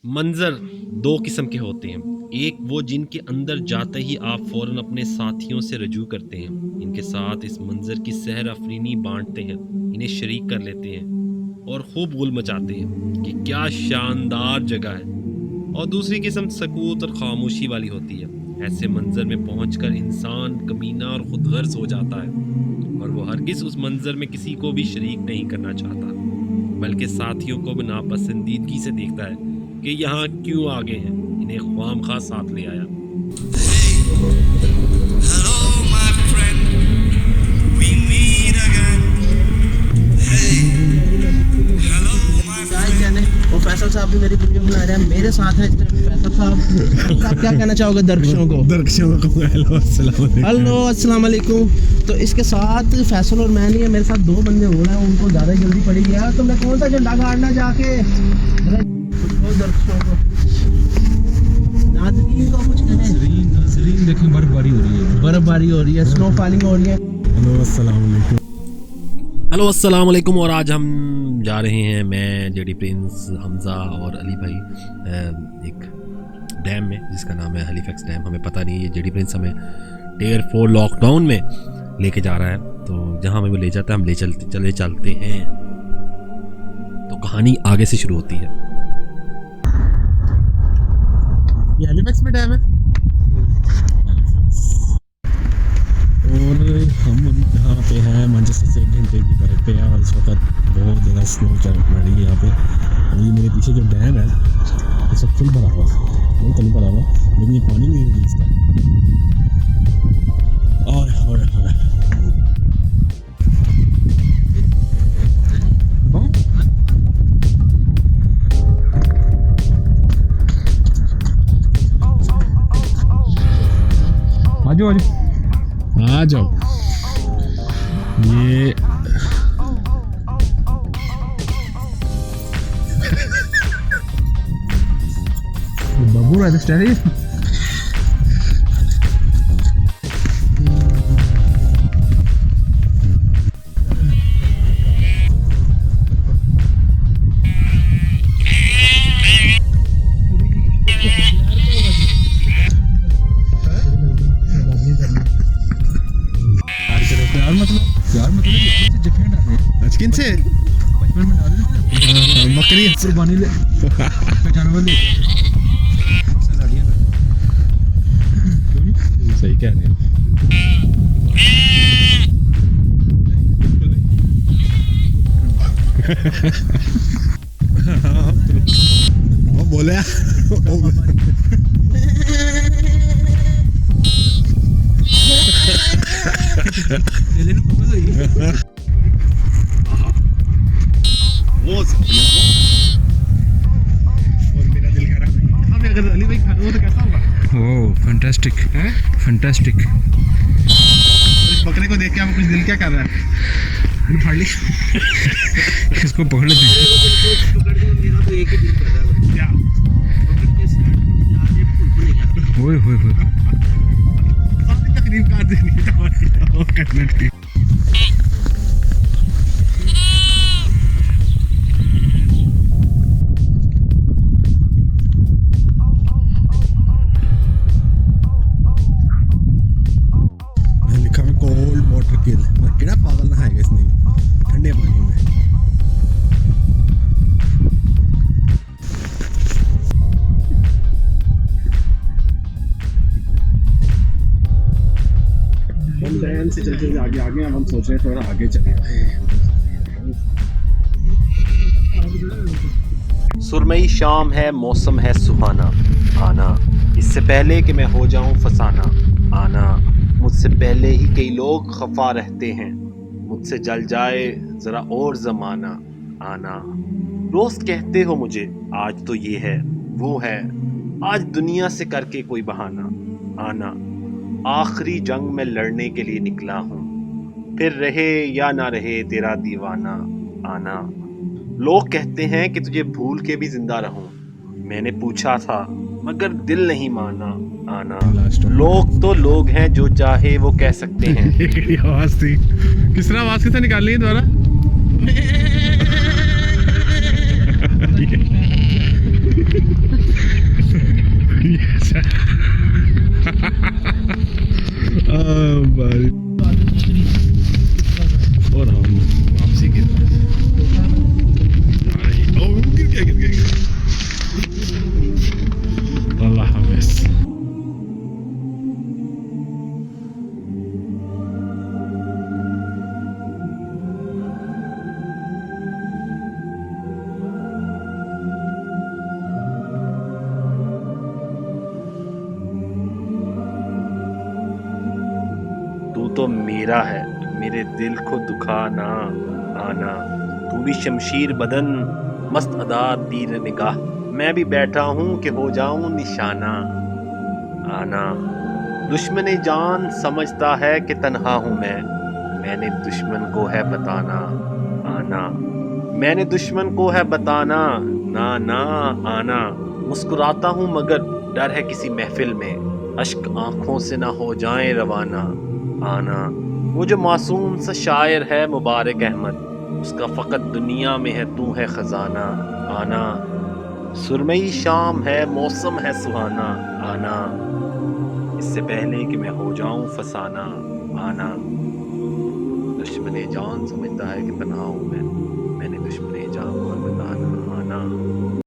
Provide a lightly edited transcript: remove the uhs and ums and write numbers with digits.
मंजर दो किस्म के होते हैं। एक वो जिनके अंदर जाते ही आप फ़ौरन अपने साथियों से रजू करते हैं, इनके साथ इस मंजर की सहर अफरीनी बांटते हैं, इन्हें शरीक कर लेते हैं और खूब गुल मचाते हैं कि क्या शानदार जगह है। और दूसरी किस्म सकूत और खामोशी वाली होती है। ऐसे मंजर में पहुंचकर इंसान कमीना और खुदगर्ज हो जाता है और वो हरगिज़ उस मंजर में किसी को भी शरीक नहीं करना चाहता, बल्कि साथियों को भी नापसंदीदगी से देखता है कि यहाँ क्यों आगे हैं, इन्हें ख्वामखा साथ ले आया। Hello, my friend. We meet again. Hey. Hello, my friend. वो फैसल साहब भी मेरी वीडियो बना रहे हैं, मेरे साथ हैं इस तरह फैसल साहब। आप क्या कहना चाहोगे दर्शकों को? हेलो अस्सलाम वालेकुम। तो इसके साथ फैसल और मैं नहीं है, मेरे साथ दो बंदे हो रहे हैं, उनको ज़्यादा जल्दी पड़ी गया तो मैं कौन सा झंडा गाड़ना जाके दर्शकों को नाज़रीन को कुछ कहें। नाज़रीन देखें बर्फबारी हो रही है, स्नो फॉलिंग हो रही है। हेलो अस्सलाम वालेकुम। और आज हम जा रहे हैं, मैं जेडी प्रिंस, हमज़ा और अली भाई एक डैम में जिसका नाम है हैलीफैक्स डैम। हमें पता नहीं है, ये जेडी प्रिंस हमें टियर 4 लॉकडाउन में लेके जा रहा है, तो जहाँ हमें वो ले जाता है हम चले चलते हैं। तो कहानी आगे से शुरू होती है। ये हैलीफैक्स में डैम है और हम यहाँ पे हैं मैनचेस्टर से 1 घंटे की ड्राइव पे है और इस वक्त बहुत ज़्यादा स्नो चल रही है यहाँ पे। और ये मेरे पीछे जो डैम है इस वक्त फुल भरा हुआ है, बहुत तो नहीं भरा हुआ लेकिन ये पानी नहीं रिलीज कर। आ जाओ ये बाबू रजिस्टर है। किन से बचपन में डाले बकरी कुर्बानी ले जानवर ले सही कह रहे हैं। वो बोले वो और मेरा दिल कह रहा है अब अगर अली भाई खाना तो कैसा होगा। ओह फैंटास्टिक है, फैंटास्टिक। इस बकरे को देख के आपको कुछ दिल क्या कर रहा है? फाड़ ली इसको पकड़ लेते हैं। मेरा तो एक ही दिल कर रहा है क्या ओए होए होए सारी तकरीब कर देनी वो करने की। कोल्ड वाटर किल केड़ा पागल नहाएगा इसने ठंडे पानी में। हम डैम से चलते आगे आगे हम सोच रहे हैं थोड़ा आगे चले। सुरमई शाम है, मौसम है सुहाना, आना इससे पहले कि मैं हो जाऊं फसाना, आना मुझसे पहले ही कई लोग खफा रहते हैं, मुझसे जल जाए ज़रा और ज़माना, आना रोज़ कहते हो मुझे आज तो ये है वो है, आज दुनिया से करके कोई बहाना, आना आखिरी जंग में लड़ने के लिए निकला हूँ, फिर रहे या ना रहे तेरा दीवाना, आना लोग कहते हैं कि तुझे भूल के भी जिंदा रहूं, मैंने पूछा था मगर दिल नहीं माना, आना लोग तो लोग हैं जो चाहे वो कह सकते हैं। आवाज थी किस तरह आवाज किसने निकालनी है दोबारा? तो मेरा है, मेरे दिल को दुखाना आना। तू भी शमशीर बदन, मस्त अदा तीर निगाह, मैं भी बैठा हूँ कि हो जाऊं निशाना आना। दुश्मन जान समझता है कि तन्हा हूँ मैंने दुश्मन को है बताना आना। मैंने दुश्मन को है बताना ना ना आना। मुस्कुराता हूँ मगर डर है किसी महफिल में, अश्क आंखों से ना हो जाए रवाना आना। वो जो मासूम सा शायर है मुबारक अहमद, उसका फ़कत दुनिया में है तू है ख़जाना आना। सुरमई शाम है मौसम है सुहाना आना। इससे पहले कि मैं हो जाऊं फसाना आना। दुश्मन जान समझता है कि तन्हा हूँ मैंने दुश्मन जान को है बताना आना।